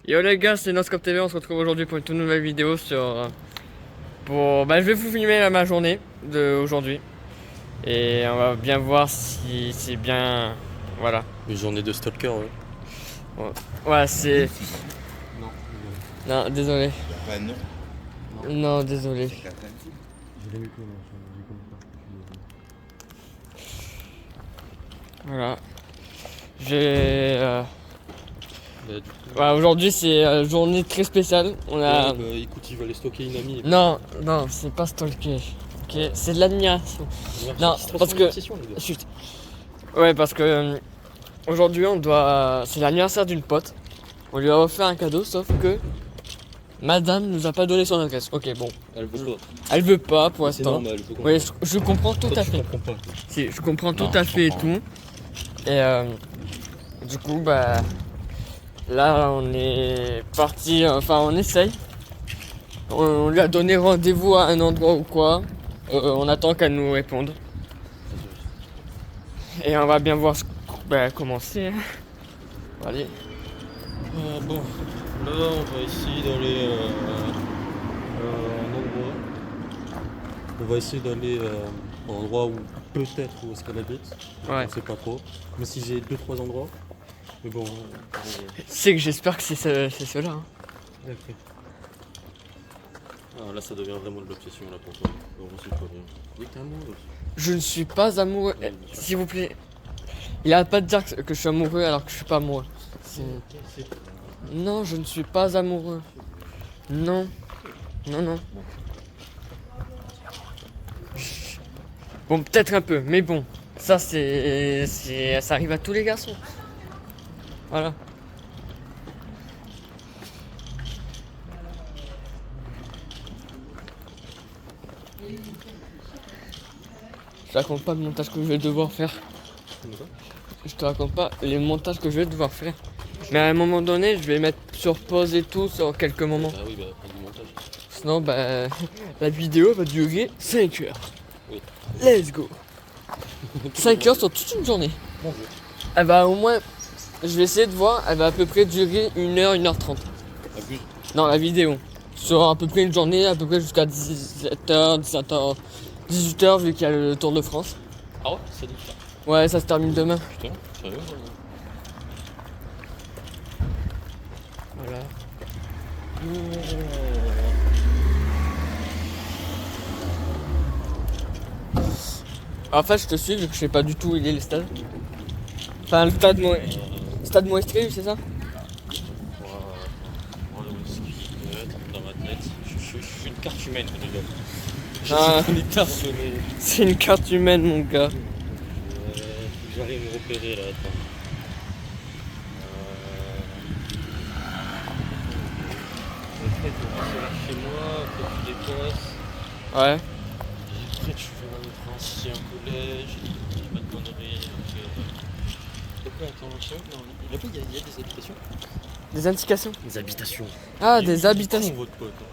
Yo les gars, c'est Noscope TV, on se retrouve aujourd'hui pour une toute nouvelle vidéo sur... je vais vous filmer ma journée d'aujourd'hui. Et on va bien voir si c'est bien... Voilà. Une journée de stalker, ouais. Ouais, c'est... Non. Non, désolé. Bah non. Non, désolé. Je l'ai mis tout, Voilà. J'ai... Bah, du coup, aujourd'hui c'est une journée très spéciale. On a... ouais, bah, écoute, il va aller stalker une amie. Non, non, c'est pas stalker. Ok, c'est de l'admiration. Non, parce que... Chut. Ouais, parce que aujourd'hui on doit... C'est l'anniversaire d'une pote. On lui a offert un cadeau, sauf que Madame nous a pas donné son adresse. Ok, bon. Elle veut pas. Elle veut pas pour C'est l'instant. normal, Oui, je comprends tout à fait. Je comprends pas. Si, je comprends tout Non, à je fait et comprends. tout. Et du coup, là on est parti, enfin on essaye. On lui a donné rendez-vous à un endroit ou quoi. On attend qu'elle nous réponde. Et on va bien voir commencer. Allez. Bon, là on va essayer d'aller un endroit. On va essayer d'aller à un endroit où peut-être où est-ce qu'elle habite. Ouais. On sait pas trop. Mais si j'ai 2-3 endroits. Mais bon. C'est que j'espère que c'est cela. Hein. D'accord. Ah, là ça devient vraiment de l'obsession là pour toi. Bon, c'est pas bien. Oui, t'es amoureux. Je ne suis pas amoureux. S'il vous plaît. Il arrête pas de dire que je suis amoureux alors que je suis pas amoureux. Non, je ne suis pas amoureux. Non. Non, non. Bon, peut-être un peu, mais bon. Ça, ça arrive à tous les garçons. Voilà. Je te raconte pas le montage que je vais devoir faire. Je te raconte pas les montages que je vais devoir faire. Mais à un moment donné, je vais mettre sur pause et tout sur quelques moments. Ah oui, bah, pas du montage. Sinon, la vidéo va durer 5 heures. Oui. Let's go. 5 heures sur toute une journée. Bonjour. Elle va au moins, je vais essayer de voir, elle va à peu près durer 1 heure, 1h30. Abuse. Non, la vidéo. Sur à peu près une journée, à peu près jusqu'à 17h, 17h, 18h vu qu'il y a le Tour de France. Ah ouais, ça dit ça. Ouais, ça se termine demain. Putain, sérieux? Voilà. En fait, je te suis vu que je sais pas du tout où il est le stade. Enfin, le stade Moestri, c'est ça? Dans ma tête, je suis une carte humaine déjà. Ah, Une carte humaine. c'est une carte humaine, mon gars. J'arrive à me repérer là, attends. Chez moi, après tu dépasses. Ouais. Après tu fais un ancien collège, je dis pas de conneries. Pourquoi attends, il y a des habitations? Des indications? Des habitations. Ah, Il est des habitations. con, votre pote, hein.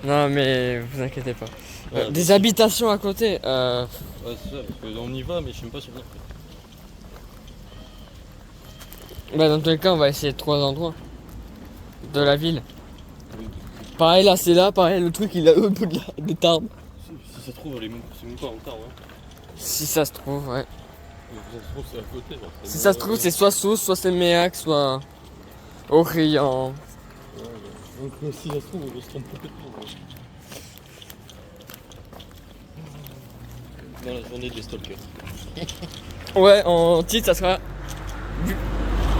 Non, mais vous inquiétez pas. Ouais, Des habitations à côté. Ouais, c'est ça, parce qu'on y va, mais je sais même pas sur quoi. Dans tous les cas, on va essayer 3 endroits de la ville. Pareil, là, c'est là. Pareil, le truc, il est au bout des Tarbes. Si ça se trouve, c'est même pas en retard, ouais. Si ça se trouve, ouais. Mais si ça se trouve, c'est à côté. Genre, Si ça se trouve, c'est soit Sousse, soit c'est Méac, soit Orient. Donc, si ça se trouve, on se trompe complètement. Dans la journée des stalkers. Ouais, en titre, ça sera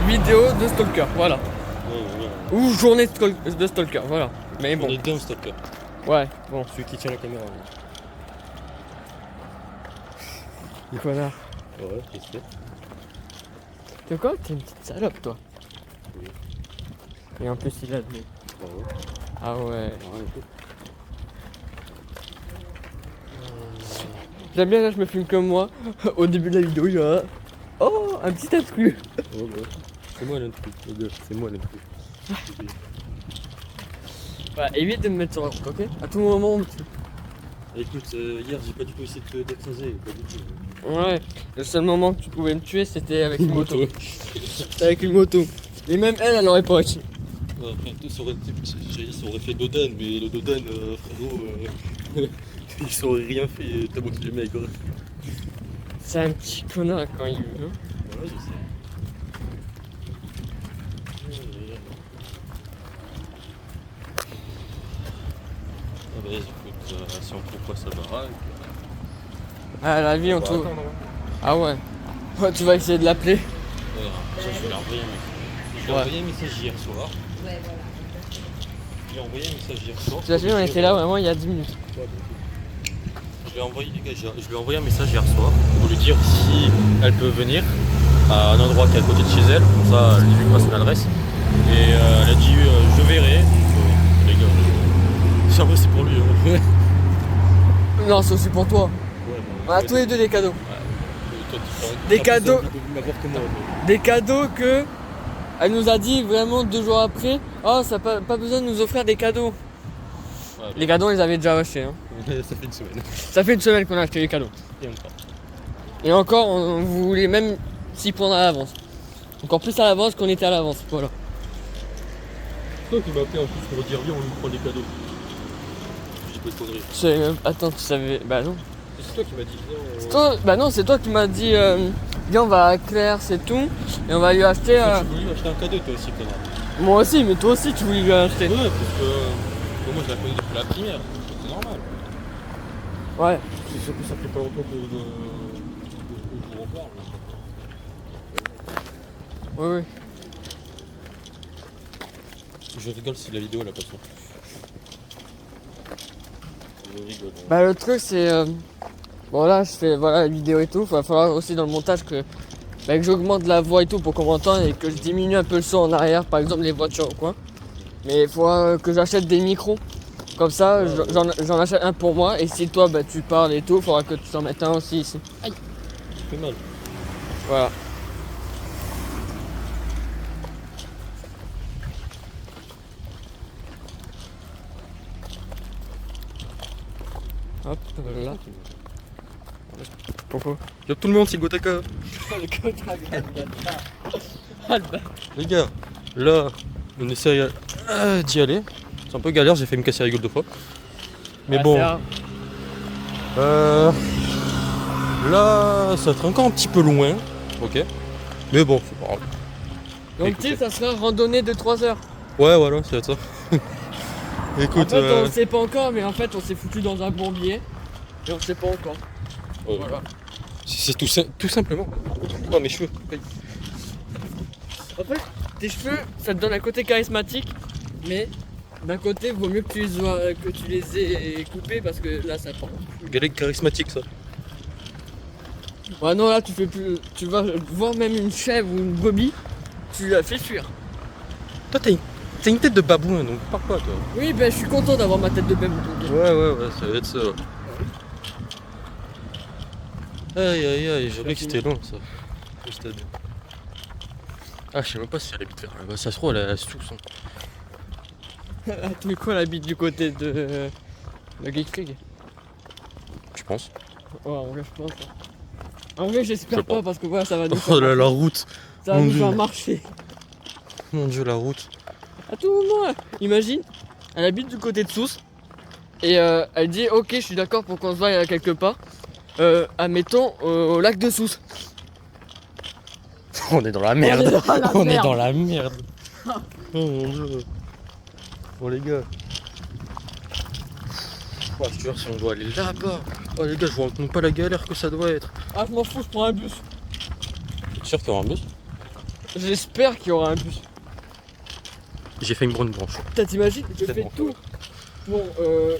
vidéo de stalker, voilà. Ouais. Ou journée de stalker, voilà. Mais On bon, est d'un stalker. ouais, bon. Celui qui tient la caméra. Connard. Ouais, j'espère. T'es quoi? T'es une petite salope, toi. Oui. Et en plus, il a admis. Ouais. Ah ouais. J'aime bien, là, je me filme comme moi. Au début de la vidéo, il y a... Oh, un petit intrus. Ouais. C'est moi l'intrus, les gars. C'est moi l'intrus. Évite de me mettre sur la route, ok? À tout moment, on me tue. Écoute, hier j'ai pas du tout essayé de t'écraser, pas du tout. Ouais, le seul moment que tu pouvais me tuer, c'était avec une moto. C'était avec une moto. Et même elle aurait pas réussi. Après, ça aurait fait Dodan, mais le Dodan, frérot, il saurait rien fait tellement qu'il est maigre. C'est un petit connard quand il veut. Voilà, je sais. Ah bah, écoute, si on trouve pas sa baraque. Ah, la vie, on trouve. Attends, non. Ah ouais. Ouais, tu vas essayer de l'appeler. Ça, je vais lui envoyer un message. Je lui ai envoyé un message hier soir. Ouais, voilà. Je lui ai envoyé un message hier soir. Tu l'as vu, on était là vraiment il y a 10 minutes. Je lui ai envoyé, les gars, je lui ai envoyé un message hier soir pour lui dire si elle peut venir à un endroit qui est à côté de chez elle. Comme ça, elle lui passe son adresse. Et elle a dit je verrai. Les gars, c'est vrai, c'est pour lui. Hein. Non, c'est aussi pour toi. Ouais, On a tous les deux des cadeaux. Toi, Des cadeaux. M'avoir que moi. Des cadeaux que. Elle nous a dit vraiment 2 jours après. Oh, ça n'a pas besoin de nous offrir des cadeaux. Ouais, Les cadeaux, on les avait déjà achetés. Hein. ça fait une semaine. Ça fait une semaine qu'on a acheté les cadeaux. Et encore. Et encore, on voulait même s'y prendre à l'avance. Encore plus à l'avance qu'on était à l'avance. Voilà. C'est toi qui m'as appelé en plus pour dire viens, on lui prend les cadeaux. Je dis pas de conneries. Je savais même. Attends, tu savais. Bah non. C'est toi qui m'as dit viens. C'est toi... Bah non, c'est toi qui m'as dit. Viens, on va à Claire, c'est tout. Et on va lui acheter. Tu voulais lui acheter un cadeau toi aussi, connard. Moi aussi, mais toi aussi, tu voulais lui acheter. Ouais, parce que moi je la connais depuis la primaire. C'est normal. Ouais. C'est sûr que ça fait pas longtemps qu'on en parle. Ouais, ouais. Je rigole si la vidéo elle a pas de son. Je rigole. Bah le truc c'est bon là je fais voilà la vidéo et tout, il va falloir aussi dans le montage que j'augmente la voix et tout pour qu'on m'entende et que je diminue un peu le son en arrière, par exemple les voitures ou quoi. Mais il faut que j'achète des micros. Comme ça j'en achète un pour moi et si toi bah tu parles et tout, il faudra que tu t'en mettes un aussi ici. Aïe. Ça fait mal. Voilà. Hop là. Pourquoi? Y'a tout le monde, c'est Gotaka. Les gars, là, on essaye d'y aller. C'est un peu galère, j'ai fait me casser la gueule 2 fois. Mais Ah, bon, c'est rare. là, ça va être encore un petit peu loin. Ok. Mais bon, c'est pas grave. Donc tu sais, ça sera randonnée de 3 heures. Ouais, voilà, c'est ça. En Écoute, fait on sait pas encore, mais en fait on s'est foutu dans un bourbier. Et on sait pas encore. Voilà. c'est tout simplement. Oh, mes cheveux. En fait, tes cheveux, ça te donne un côté charismatique, mais d'un côté, vaut mieux que tu les aies coupés parce que là, ça prend. Galette charismatique, ça. Ouais, non, là, tu fais plus. Tu vas voir même une chèvre ou une brebis, tu la fais fuir. Toi, t'as une tête de babouin, donc parle pas, toi. Oui, ben, je suis content d'avoir ma tête de bébé. Ouais, ça va être ça. Aïe, j'aurais que c'était long, ça. Le stade. Ah, je sais même pas si elle habite vers là-bas. Ça se trouve, elle est sous son. Tu quoi, elle habite du côté de Geek League? Tu penses? Ouais, en vrai, je pense. En vrai, j'espère Je sais pas. pas parce que voilà, ça va nous Oh là, faire, la route. ça va mon nous Dieu. faire marcher. Mon dieu, la route. À tout moment, imagine, elle habite du côté de Sousse et elle dit ok, je suis d'accord pour qu'on se voie quelque part. Admettons au lac de Sousse. On est dans la merde. On est dans la On est merde. dans la merde. Oh mon dieu. Bon, les gars. Oh, je te jure, si on doit aller là-bas. Oh, les gars, je vois même pas la galère que ça doit être. Ah, je m'en fous, je prends un bus. T'es sûr qu'il y aura un bus? J'espère qu'il y aura un bus. J'ai fait une brune blanche. Putain, t'imagines, je C'est fais bon. tout pour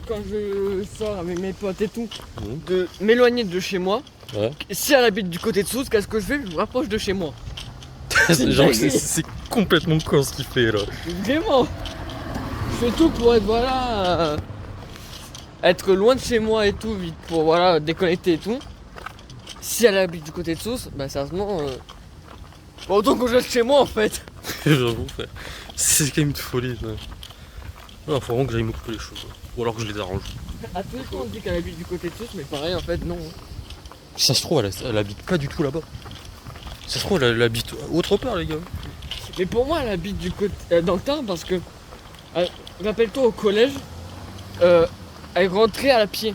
quand je sors avec mes potes et tout, Mhm. de m'éloigner de chez moi. Ouais. Si elle habite du côté de Sousse, qu'est-ce que je fais? Je me rapproche de chez moi. Genre, c'est complètement con ce qu'il fait là. Vraiment. Je fais tout pour être voilà. Être loin de chez moi et tout, vite pour voilà déconnecter et tout. Si elle habite du côté de Sousse, bah sérieusement. Bah, autant que je reste chez moi en fait. J'avoue, frère. C'est quand même une folie. Ça. Non, faut vraiment que j'aille me couper les cheveux. Ou alors que je les arrange. À tous les temps on dit qu'elle habite du côté de Sousse, mais pareil en fait non. Si ça se trouve, elle habite pas du tout là-bas. Ça se trouve, elle habite autre part, les gars. Mais pour moi, elle habite du côté dans le temps parce que, rappelle-toi au collège, elle rentrait à la pied.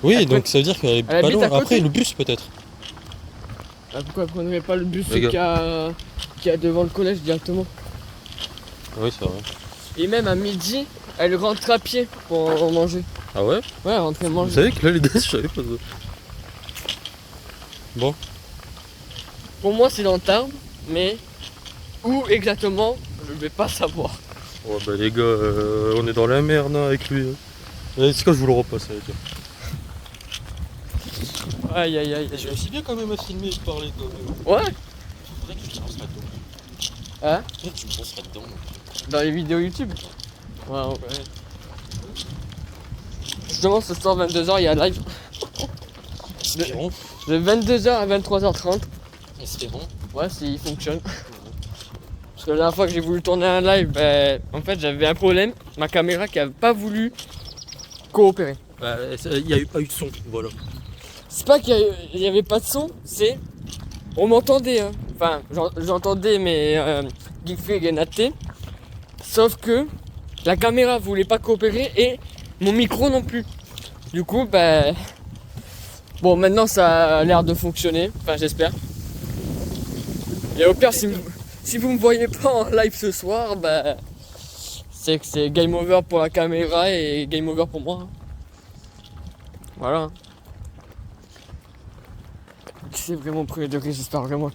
Oui, Elle donc ça veut dire qu'elle est elle pas habite loin. à côté. Après, le bus peut-être. Pourquoi elle prendrait pas le bus Les gars. qui a devant le collège directement? Oui, c'est vrai. Et même à midi, elle rentre à pied pour manger. Ah ouais? Ouais, elle rentrait Vous manger. savez que là, les deux, je savais pas ça. Bon, Pour moi, c'est dans le Tarn, mais où exactement, je vais pas savoir. ouais, bah les gars, on est dans la merde hein, avec lui. Est-ce que je vous le repasse avec Aïe aïe aïe. Je me suis bien quand même à filmer et parler quand même. Ouais. Faudrait que je me lancerais dedans. Hein? Faudrait que je me lancerais dedans. Dans les vidéos YouTube. Ouais. Justement, ce soir 22h, il y a live. Espérons. De 22h à 23h30. Espérons. Ouais, s'il fonctionne. Parce que la dernière fois que j'ai voulu tourner un live, ben, en fait, j'avais un problème. Ma caméra qui a pas voulu coopérer. Bah, il n'y a pas eu de son, voilà. C'est pas qu'il y avait pas de son, c'est. On m'entendait, hein. Enfin, j'entendais mes Geekfreak et Naté. Sauf que la caméra voulait pas coopérer et mon micro non plus. Du coup, ben. Bon, maintenant ça a l'air de fonctionner. Enfin, j'espère. Et au pire, si vous me voyez pas en live ce soir, ben. C'est que c'est game over pour la caméra et game over pour moi. Voilà. C'est vraiment premier degré, j'espère vraiment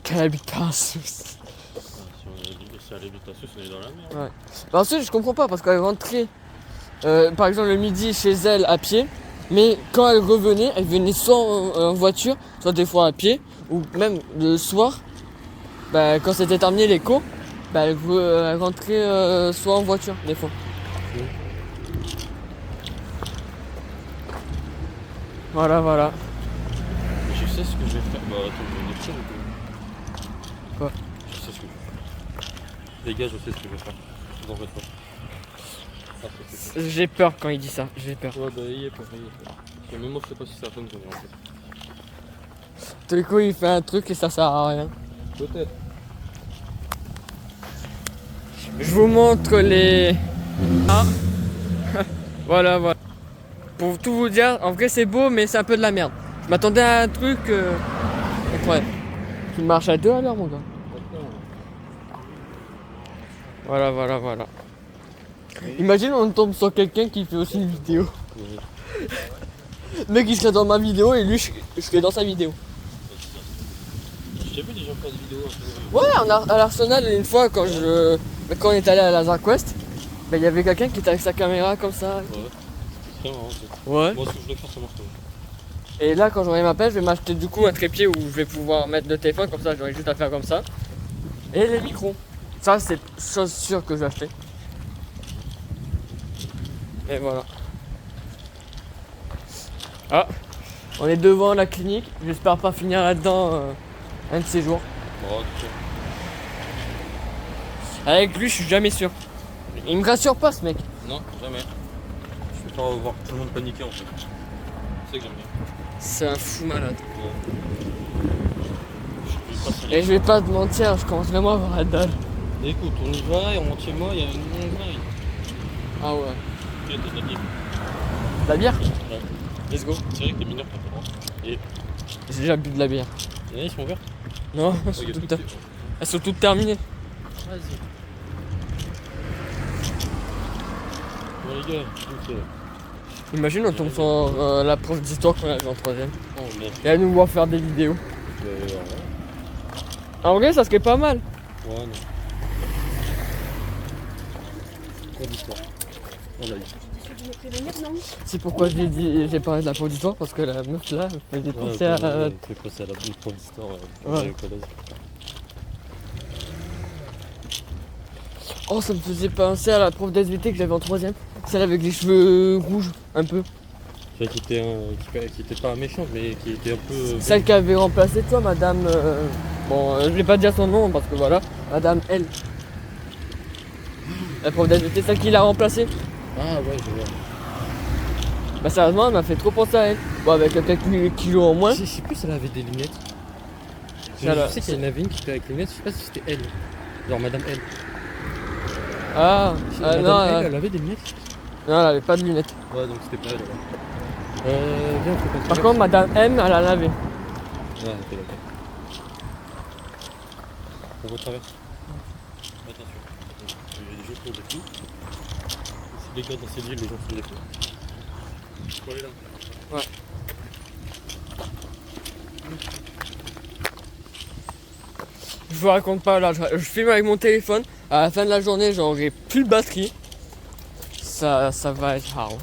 qu'elle habite pas à Sousse. Si elle habite à Sousse, on est dans la merde. Ouais. Bah, ensuite, je comprends pas parce qu'elle rentrait par exemple le midi chez elle à pied, mais quand elle revenait, elle venait soit en voiture, soit des fois à pied, ou même le soir, bah, quand c'était terminé les cours, bah, elle rentrait soit en voiture des fois. Voilà. Mais je sais ce que je vais faire. Bah attends, je vais dire Quoi? Je sais ce que je vais faire. Les gars, je sais ce que je vais faire. Vous en faites pas. Ah, c'est J'ai peur quand il dit ça, j'ai peur. ouais, bah il est pas. Parce que même moi, je sais pas si c'est la femme qu'on est en fait. Tout le coup, il fait un truc et ça sert à rien. Peut-être. Je vous montre les... Ah. Voilà. Pour tout vous dire, en vrai c'est beau mais c'est un peu de la merde. Je m'attendais à un truc incroyable. Tu marches à 2 à l'heure mon gars. Voilà. Imagine on tombe sur quelqu'un qui fait aussi une vidéo. Le mec il serait dans ma vidéo et lui je serais dans sa vidéo. J'ai vu des gens faire des vidéos. Ouais, à l'Arsenal une fois quand on est allé à Lazare Quest, il y avait quelqu'un qui était avec sa caméra comme ça. Ouais. C'est très marrant ça. Ouais. Moi, ce que je voulais faire, ça marche pas. Et là, quand j'aurai ma pelle, je vais m'acheter du coup un trépied où je vais pouvoir mettre le téléphone, comme ça j'aurai juste à faire comme ça. Et les micros. Ça, c'est chose sûre que je vais acheter. Et voilà. Ah, on est devant la clinique. J'espère pas finir là-dedans un de ces jours. Bon, ok. Avec lui, je suis jamais sûr. Il me rassure pas, ce mec. Non, jamais. Je préfère voir tout le monde paniquer en fait. C'est ça que j'aime bien. C'est un fou malade. Je suis pas Et je vais pas te mentir, je commence vraiment à avoir la dalle. Écoute, on y va et on rentre chez moi, il y a une montagne. Ah ouais. Tu as de la bière. La bière? Ouais. Let's go. C'est vrai que les mineurs t'as pas le droit. Et J'ai déjà bu de la bière. il y en a, ils sont ouverts. Non, Oh, elles sont toutes terminées. Vas-y. Bon les gars, donc, Imagine on tombe sur la prof d'histoire qu'on avait en 3ème. oh merde. Et elle nous voit faire des vidéos. Ouais. En vrai ça serait pas mal. Ouais, non. Quoi d'histoire? On l'a dit. C'est pourquoi j'ai parlé de la prof d'histoire, parce que la meuf là elle faisait penser à... fait passer à la bonne prof d'histoire Ouais. au collège. Oh ça me faisait penser à la prof d'SVT que j'avais en 3ème. Celle avec les cheveux rouges, un peu. Celle qui était pas méchante mais qui était un peu... Celle qui avait remplacé toi, madame... Bon, je vais pas dire son nom parce que voilà, madame L. La prof d'SVT, celle qui l'a remplacée. Ah ouais, je vois. Bah sérieusement, elle m'a fait trop penser à elle. Bon, avec quelques kilos en moins. Je sais plus si elle avait des lunettes. Je sais qu'il y en avait une qui était avec les lunettes, je sais pas si c'était elle. Genre Madame L. Ah, Madame non, L, elle avait des lunettes. non, elle avait pas de lunettes. Ouais, donc c'était pas elle. Viens, on peut continuer. Par contre, Madame M, elle en avait. Ouais, ok, d'accord. On retraverse. Attention. Il y a des gens qui ont des fous. C'est des gars dans cette ville, les gens font des fous. Faut aller là. Ouais. Je vous raconte pas là, je filme avec mon téléphone. À la fin de la journée, j'aurai plus de batterie. Ça va être hard.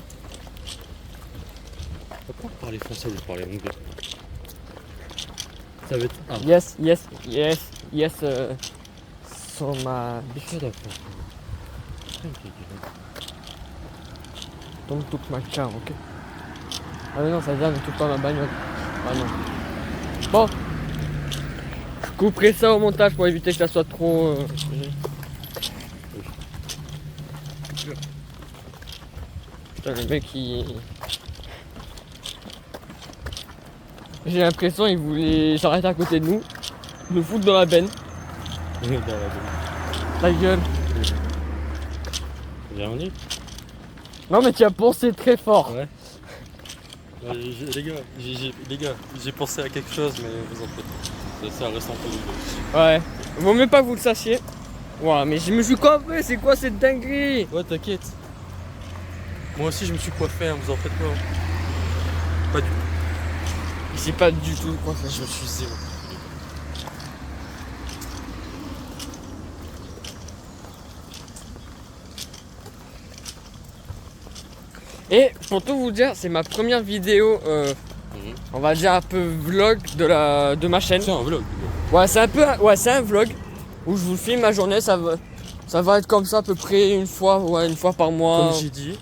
Pourquoi parler français ou parler anglais? Ça va être. Ah, Yes. So ma c'est d'accord. don't took my car, ok. Ah mais non, ça veut dire ne touche pas ma bagnole. Ah non. Bon. Je couperai ça au montage pour éviter que ça soit trop. Putain, le mec il. J'ai l'impression il voulait s'arrêter à côté de nous, nous foutre dans la benne. Ta gueule. J'ai rien dit. Non mais tu as pensé très fort. Ouais. Les gars, j'ai pensé à quelque chose, mais vous en faites. Ça reste entre nous deux. Ouais. Vaut mieux pas que vous le sachiez. Ouais, mais je me suis coiffé, c'est quoi cette dinguerie? Ouais, t'inquiète. Moi aussi, je me suis coiffé, hein, vous en faites pas. Pas du tout. Il sait pas du tout quoi faire. Je me suis zéro. Et pour tout vous dire, c'est ma première vidéo, on va dire un peu vlog de ma chaîne. C'est un vlog. Ouais, c'est un vlog où je vous filme ma journée. Ça va être comme ça à peu près une fois par mois. Comme j'ai dit,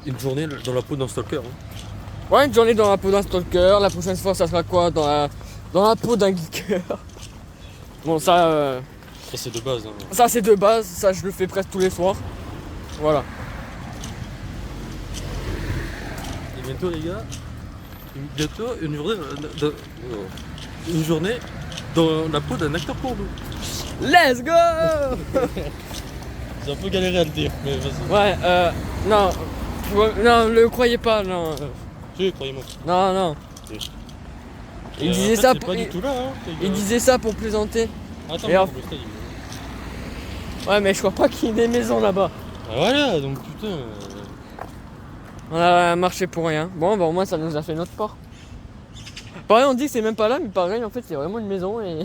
une journée dans la peau d'un stalker. Hein. Ouais, une journée dans la peau d'un stalker. La prochaine fois, ça sera quoi? Dans la peau d'un geeker. Bon, ça Ça, c'est de base. Hein. Ça, c'est de base. Ça, je le fais presque tous les soirs. Voilà. Et bientôt, les gars, une journée dans la peau d'un acteur porno. Let's go. J'ai un peu galéré à le dire, mais vas-y. Ouais, non. Non, le croyez pas, non. Si, croyez-moi. Non. Si. Il En disait fait, ça c'est pour. pas du tout là, hein, les Il gars. disait ça pour plaisanter. Attends, Et non, en- le stade, Ouais, mais je crois pas qu'il y ait des maisons là-bas. Ah, voilà, donc putain. On a marché pour rien. Bon, bah au moins ça nous a fait notre port. Pareil, on dit que c'est même pas là, mais pareil, en fait, c'est vraiment une maison et.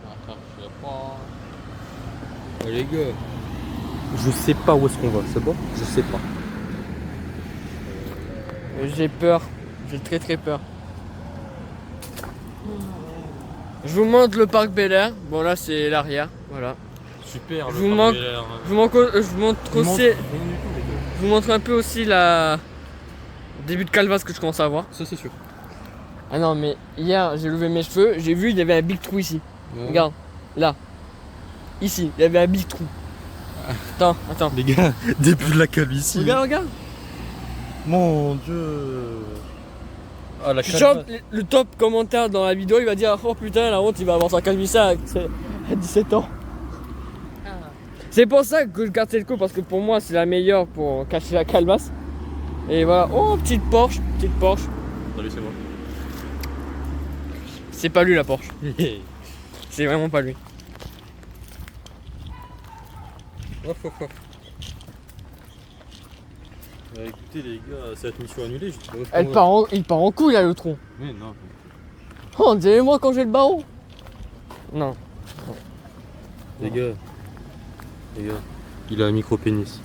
Attends, je sais pas. Oh, les gars, je sais pas où est-ce qu'on va, c'est bon? Je sais pas. J'ai peur. J'ai très très peur. Je vous montre le parc Bel Air. Bon, là, c'est l'arrière. Voilà. Super, Je le vous parc manque- Bel Air, hein. Je vous montre aussi. Je vous montre un peu aussi le début de calvasse que je commence à avoir. Ça, c'est sûr. Ah non, mais hier, j'ai levé mes cheveux. J'ai vu, il y avait un big trou ici. Regarde, là. Ici, il y avait un big trou. Attends. Les gars, début de la calvitie. Regarde. Mon dieu. Ah, la Je chope le top commentaire dans la vidéo, il va dire oh putain la honte, il va avoir sa calvitie à 17 ans. C'est pour ça que je garde cette coupe parce que pour moi c'est la meilleure pour cacher la calvasse. Et voilà, oh petite Porsche. Salut, c'est moi. C'est pas lui la Porsche, c'est vraiment pas lui. Bah écoutez les gars, cette mission annulée, je sais pas où est-ce Il part en couille là le tronc. Mais non. Oh dis-moi quand j'ai le barreau. Non. Les gars, il a un micro-pénis.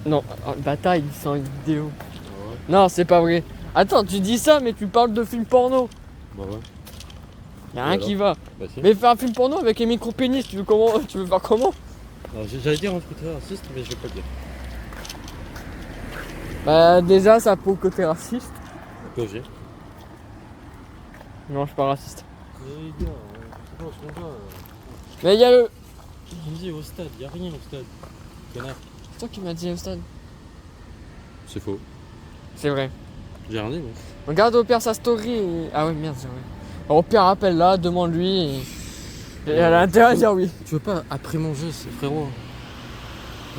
Non, bataille, il sent une vidéo. Non, c'est pas vrai. Attends, tu dis ça mais tu parles de film porno. Bah ouais. Y'a rien alors qui va. Bah si. Mais faire un film porno avec un micro-pénis, tu veux faire comment? Alors, j'allais dire un truc raciste, mais je vais pas le dire. Bah déjà ça prouve que t'es raciste. J'ai. Non, je suis pas raciste. Les gars, c'est pas ce qu'on va. Mais il y a le. Je me dis au stade, y'a rien au stade. Connard. C'est toi qui m'as dit au stade. C'est faux. C'est vrai. J'ai rien dit, mais. Regarde au pire sa story. Ah ouais merde, c'est vrai. Au pire appelle là, demande-lui. Et elle a intérêt à dire oui. Tu veux pas après manger, frérot?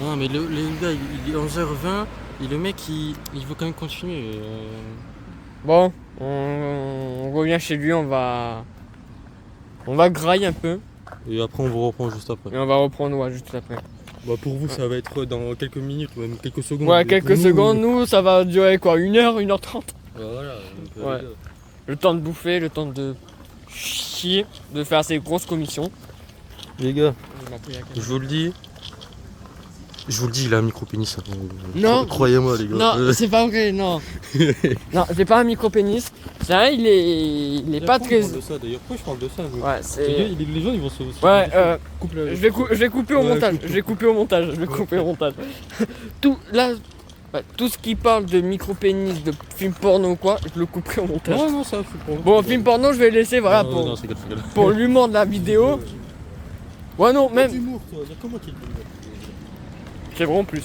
Non, mais le gars, il est 11h20 et le mec, il veut quand même continuer. Bon, on revient chez lui, on va grailler un peu Et après, on vous reprend juste après. et on va reprendre ouais, juste après. Bah, pour vous, ça va être dans quelques minutes ou même quelques secondes. Ouais, Et quelques pour nous, secondes, nous ça va durer quoi, 1h, 1h30. Voilà. Donc, Ouais. Le temps de bouffer, le temps de chier, de faire ces grosses commissions. les gars, je vous le dis. Il a un micro-pénis. Non. Croyez-moi, les gars. Non, c'est pas vrai, non. Non, c'est pas un micro-pénis. C'est vrai, il est pas très. Je parle de ça d'ailleurs. Pourquoi je parle de ça Ouais, c'est. Les gens ils vont se. Ouais, Coupe je vais couper au Ouais, montage. coupe. Je vais couper au montage. Je vais couper au montage. Tout là, ouais, tout ce qui parle de micro-pénis, de film porno ou quoi, je le couperai au montage. Non, ça, faut pour. Bon, film porno, je vais laisser voilà pour Non, c'est quel. pour l'humour de la vidéo. Ouais, non, même. D'humour, toi. Il y a comment qui C'est vrai en plus.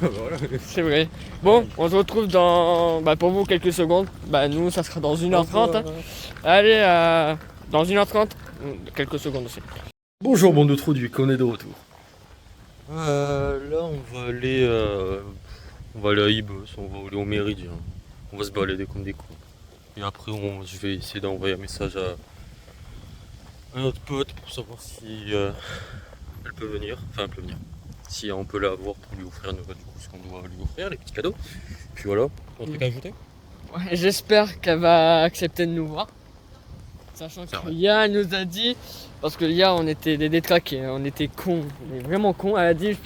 Voilà. C'est vrai. Bon, on se retrouve dans, pour vous quelques secondes. Nous, ça sera dans 1h30. Hein. Allez, dans 1h30. Quelques secondes aussi. Bonjour, bande de trous du qu'on est de retour. Là, on va aller à Ibos, on va aller au Méridien. On va se balader comme des cons. Et après, je vais essayer d'envoyer un message à notre pote pour savoir si elle peut venir. Enfin, elle peut venir. Si on peut la voir pour lui offrir du coup, ce qu'on doit lui offrir, les petits cadeaux. Puis voilà, un truc à ajouter. Ouais, j'espère qu'elle va accepter de nous voir. Sachant que Lia nous a dit, parce que Lia on était des détraqués, on était cons, on est vraiment cons. Elle a dit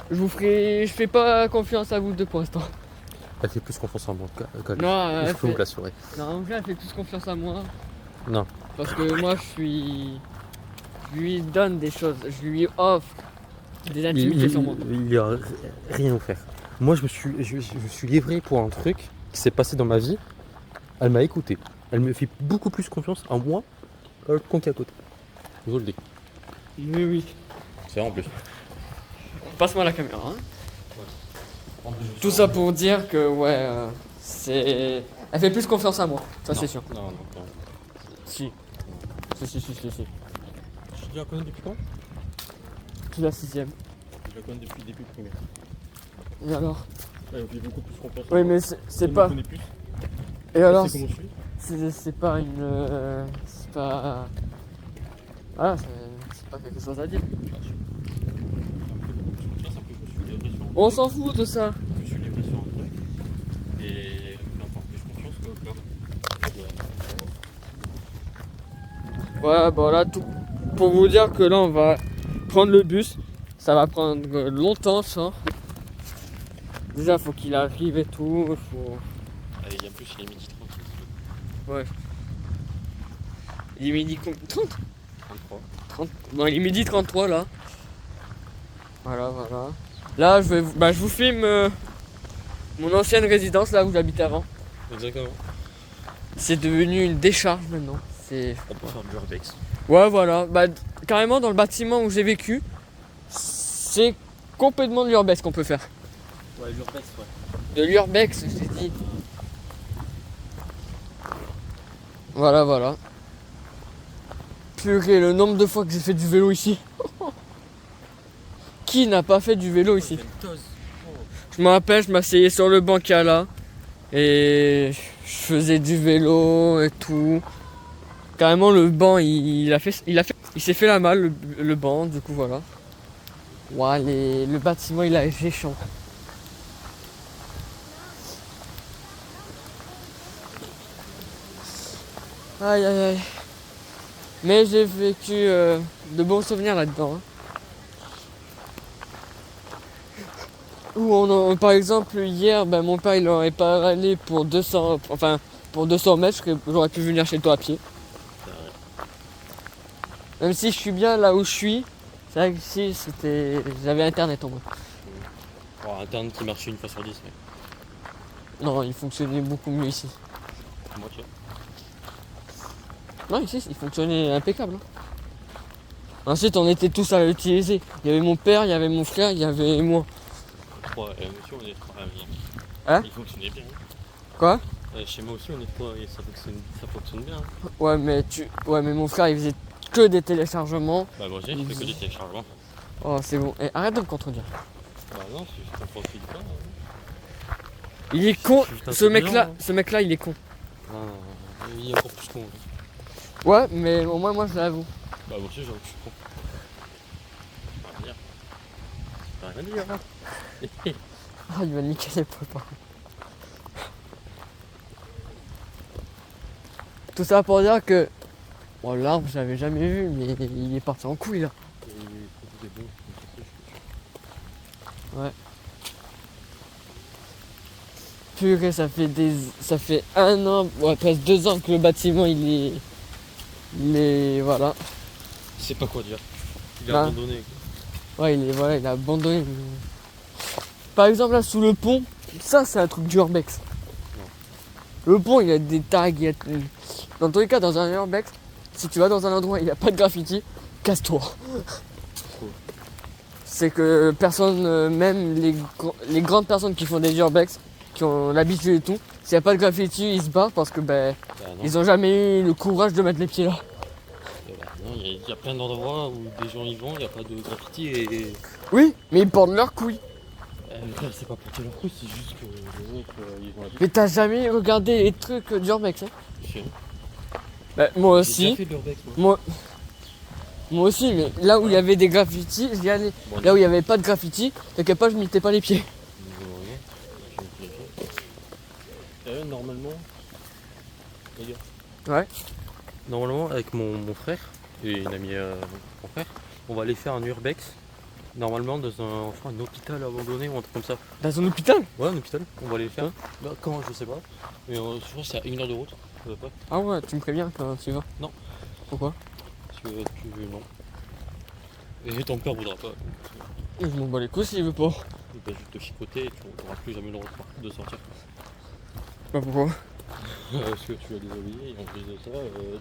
je fais pas confiance à vous deux pour l'instant. Elle fait plus confiance en moi qu'à lui. Non, Je peux vous l'assurer. Non, en vrai elle fait plus confiance à moi. Non. Parce que moi je lui donne des choses, je lui offre des intimités sur moi. Il n'y a rien à faire. Moi, je me suis livré pour un truc qui s'est passé dans ma vie. Elle m'a écouté. Elle me fait beaucoup plus confiance en moi qu'en qui à côté. Je vous le dis. Oui. C'est en plus. Passe-moi la caméra. Hein. Tout ça pour dire que elle fait plus confiance à moi, ça c'est sûr. Non. Si. Si. Tu la connais depuis quand? Tu la 6ème. Je la connais depuis le début primaire. Et alors? Elle me fait beaucoup plus confiance. Oui, mais c'est pas. Et alors? C'est comment je suis. C'est pas une. C'est pas. Voilà, c'est pas quelque chose à dire. On s'en fout de ça. Je me suis livré sur un truc. Et elle m'a fait confiance que Ouais, bon là, tout pour vous dire que là, on va prendre le bus. Ça va prendre longtemps, ça. Déjà, faut qu'il arrive et tout. Allez, il y a plus, il est midi 30. Ouais. Il est midi 30 33. 30. Non, il est midi 33 là. Voilà. Là, je vous filme mon ancienne résidence, là où j'habitais avant. Exactement. C'est devenu une décharge maintenant. On peut faire de l'urbex. Ouais, voilà. Carrément, dans le bâtiment où j'ai vécu, c'est complètement de l'urbex qu'on peut faire. Ouais, l'urbex, ouais. De l'urbex, j'ai dit. Voilà. Purée, le nombre de fois que j'ai fait du vélo ici. Qui n'a pas fait du vélo ici? Je me rappelle, je m'asseyais sur le banc qu'il y a là. Et je faisais du vélo et tout. Carrément, le banc, il s'est fait la malle, le banc, du coup, voilà. Ouais, le bâtiment, il a géchant. Aïe. Mais j'ai vécu de bons souvenirs là-dedans. Hein. Par exemple, hier, mon père, il aurait pas allé pour 200 mètres, que j'aurais pu venir chez toi à pied. Même si je suis bien là où je suis, c'est vrai que ici, j'avais internet au moins. Internet qui marchait une fois sur 10, mec. Non, il fonctionnait beaucoup mieux ici. Moitié. Non, ici, il fonctionnait impeccable. Hein. Ensuite, on était tous à l'utiliser. Il y avait mon père, il y avait mon frère, il y avait moi. Monsieur, on est 3. Hein? Il fonctionnait bien. Quoi? Chez moi aussi, on est 3 et ça fonctionne bien. Ouais, mais mon frère, il faisait que des téléchargements. Bah moi aussi, je fais que des téléchargements. Oh, c'est bon. Et arrête de me contredire. Bah non, c'est juste un profil pas. Il est con. Je suis juste un Ce peu mec-là, blanc, hein. ce mec-là, il est con. Non, il est encore plus con. Ouais, mais au moins, moi, je l'avoue. Bah moi aussi, j'avoue que je suis con. Pas rien dire. Pas rien dire, hein. Ah, il va niquer les potes, par contre. Tout ça pour dire que. Bon, l'arbre, je l'avais jamais vu, mais il est parti en couille là. Et quand c'est bon, Ouais. Purée, ça fait 1 an, ouais, presque 2 ans que le bâtiment il est, voilà. je sais pas quoi dire. Il est Bah. abandonné. Ouais, il a abandonné. Par exemple, là, sous le pont, ça, c'est un truc du urbex. Le pont, il y a des tags, il y a... Dans tous les cas, dans un urbex, si tu vas dans un endroit où il n'y a pas de graffiti, casse-toi. C'est que personne, même les grandes personnes qui font des urbex, qui ont l'habitude et tout, s'il n'y a pas de graffiti, ils se barrent parce que Bah non. ils ont jamais eu le courage de mettre les pieds là. Non, il y a plein d'endroits où des gens y vont, il n'y a pas de graffiti et. Oui, mais ils portent leurs couilles. C'est pas pour leur coup, c'est juste que les autres ils vont la Mais t'as jamais regardé les trucs d'urbex, hein? vie. Bah, moi J'ai déjà aussi. fait de l'urbex, moi. Moi aussi, mais là où il y avait des graffitis, j'y allais. Bon, Là où il n'y avait pas de graffiti, t'inquiète pas, je ne mettais pas les pieds. Normalement, les gars. Ouais. Normalement, avec mon frère et une amie mon frère, on va aller faire un urbex. Normalement, dans un, je crois, un hôpital abandonné ou un truc comme ça. Dans un hôpital? Ouais, un hôpital, on va aller le faire. Bah, quand, je sais pas. Mais je crois que c'est à 1 heure de route, à peu près. Ah ouais, tu me préviens quand tu vas? Non. Pourquoi? Parce que tu veux, non. Et ton père voudra pas. Je m'en bats les couilles s'il veut pas. Il va juste te chicoter et tu n'auras plus jamais le droit de sortir. Bah pourquoi? Parce que tu vas désobéir et en plus de ça,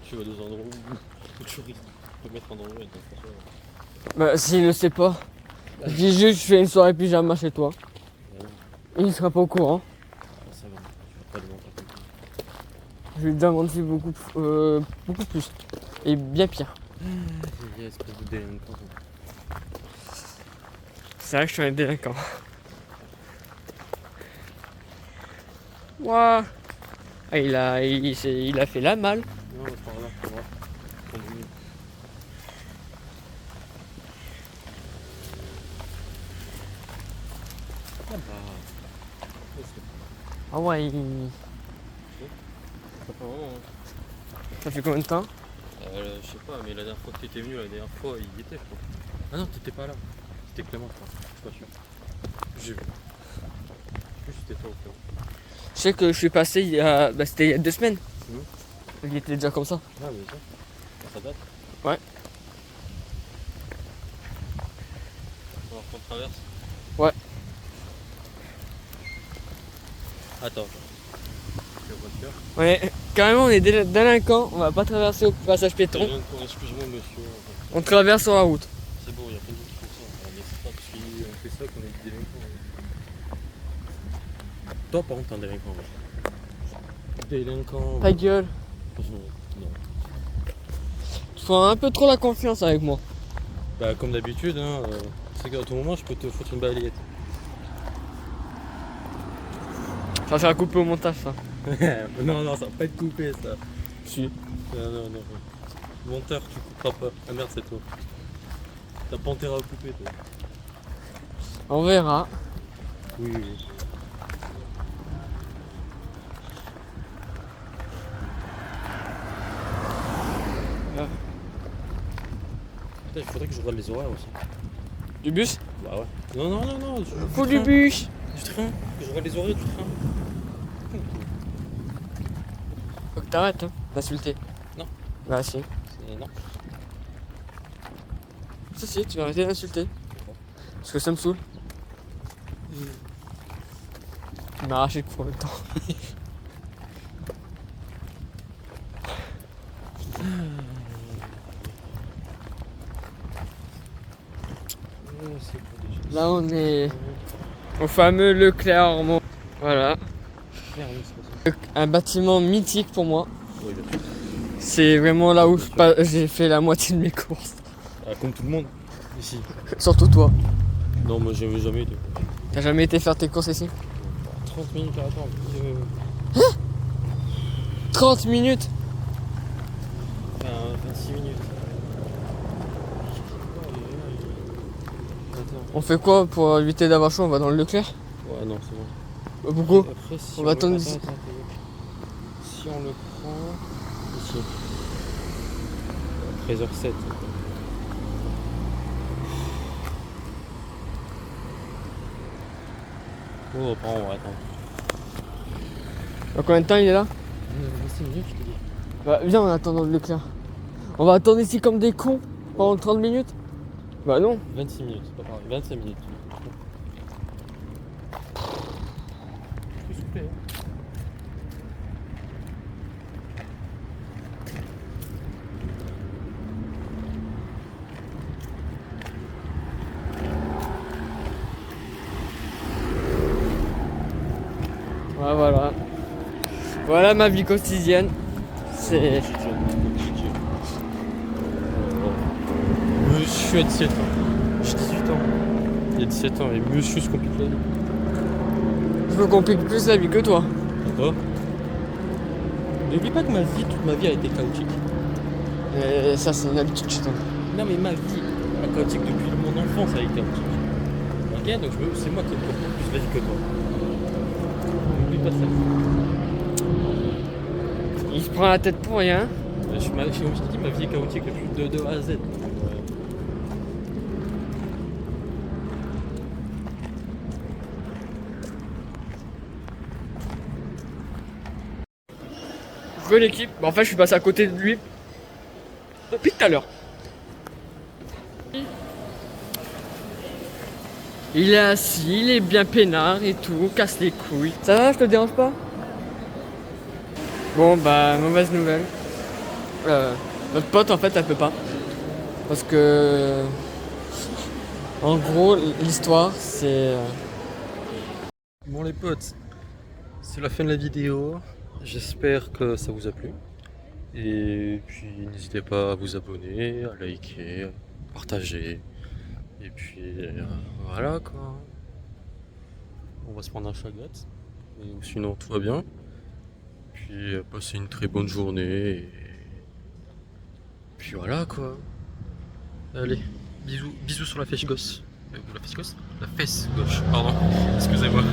tu vas dans un endroit où tu risques de te mettre en danger. Donc, Bah s'il ne sait pas, je dis juste je fais une soirée pyjama chez toi. Il ne sera pas au courant. ça va, tu vas pas le mentir comme ça. Je lui demande beaucoup plus. Et bien pire. Espèce de délinquant. C'est vrai que je suis un délinquant. Ouah. Ah, il a fait la malle. Non, par là, tu vois. Continue. Ah bah. Ah ouais, Ça fait vraiment, hein. ça fait combien de temps? Je sais pas, mais la dernière fois que t'étais venu, la dernière fois, il y était, je crois. Ah non, t'étais pas là. C'était Clément, je crois. Je suis pas sûr. J'ai vu. Je sais plus si c'était toi ou Clément. Je sais que je suis passé c'était il y a 2 semaines. Mhm. Il était déjà comme ça. Ah, mais ça date. Ouais. Alors qu'on traverse. Ouais. Attends. La voiture. Ouais, carrément on est délinquants, on va pas traverser au passage piéton, Excuse-moi, monsieur. on traverse sur la route. C'est bon, il y a plein de gens qui font ça. Mais c'est pas parce qu'on fait ça qu'on est des délinquants. Toi, par contre, t'es un délinquant. Délinquant. Ta gueule, Non. tu fais un peu trop la confiance avec moi. Bah, comme d'habitude, hein, c'est qu'à tout moment, je peux te foutre une balayette. Ça sera coupé au montage ça. Non, ça va pas être coupé, ça. Si. Non. Monteur, tu couperas pas. Ah merde, c'est toi. T'as pas intérêt à couper, toi. On verra. Oui. Putain, il faudrait que je regarde les horaires aussi. Du bus? Bah ouais. Non. Faut du bus. Du train. Que je regarde les horaires du train. Faut que t'arrêtes hein, d'insulter. Non. Bah si. Non. Si, tu vas arrêter d'insulter. Parce que ça me saoule. Tu m'as arraché le cou en même temps. Là on est au fameux Leclerc Ormont. Voilà. Un bâtiment mythique pour moi. Oui, bien sûr. C'est vraiment là où j'ai fait la moitié de mes courses. Ah, comme tout le monde, ici. Surtout toi. Non, moi j'avais jamais été. T'as jamais été faire tes courses ici? 30 minutes à attendre. 30 minutes? Enfin, 26 minutes. Attends. On fait quoi pour éviter d'avoir chaud? On va dans le Leclerc? Ouais, non, c'est bon. Pourquoi? Après, si On va attendre attends, ici. attends, attends. Si on le prend ici. 13h07. Oh, pardon, on va attendre. Dans combien de temps il est là? 26 minutes, je te dis. Bah viens, on attend dans le Leclerc. On va attendre ici comme des cons pendant 30 minutes? Bah non. 26 minutes, c'est pas pareil. 25 minutes. Je suis soufflé, hein. Ouais, voilà. Voilà ma vie quotidienne. C'est. Monsieur a 17 ans. J'ai 18 ans. Il y a 17 ans et monsieur se complique la vie. Je me complique plus la vie que toi. D'accord. N'oublie pas que ma vie, toute ma vie a été chaotique. Et ça, c'est une habitude chez toi. Non mais ma vie a chaotique depuis mon enfance a été chaotique. Ok, donc c'est moi qui me complique plus la vie que toi. N'oublie pas ça. Il se prend la tête pour rien. Comme je t'ai dit, ma vie est chaotique depuis de A à Z. Je veux l'équipe. Bah, en fait, je suis passé à côté de lui depuis tout à l'heure. Il est assis, il est bien peinard et tout, casse les couilles. Ça va, je te dérange pas? Bon, bah, mauvaise nouvelle. Notre pote, en fait, elle peut pas. Parce que. En gros, l'histoire, c'est. Bon les potes, c'est la fin de la vidéo. J'espère que ça vous a plu. Et puis n'hésitez pas à vous abonner, à liker, à partager. Et puis voilà quoi. On va se prendre un chagat. Et sinon tout va bien. Puis passez une très bonne journée. Et puis voilà quoi. Allez, bisous sur la fesse gauche. La fesse gauche? La fesse gauche, pardon. Excusez-moi.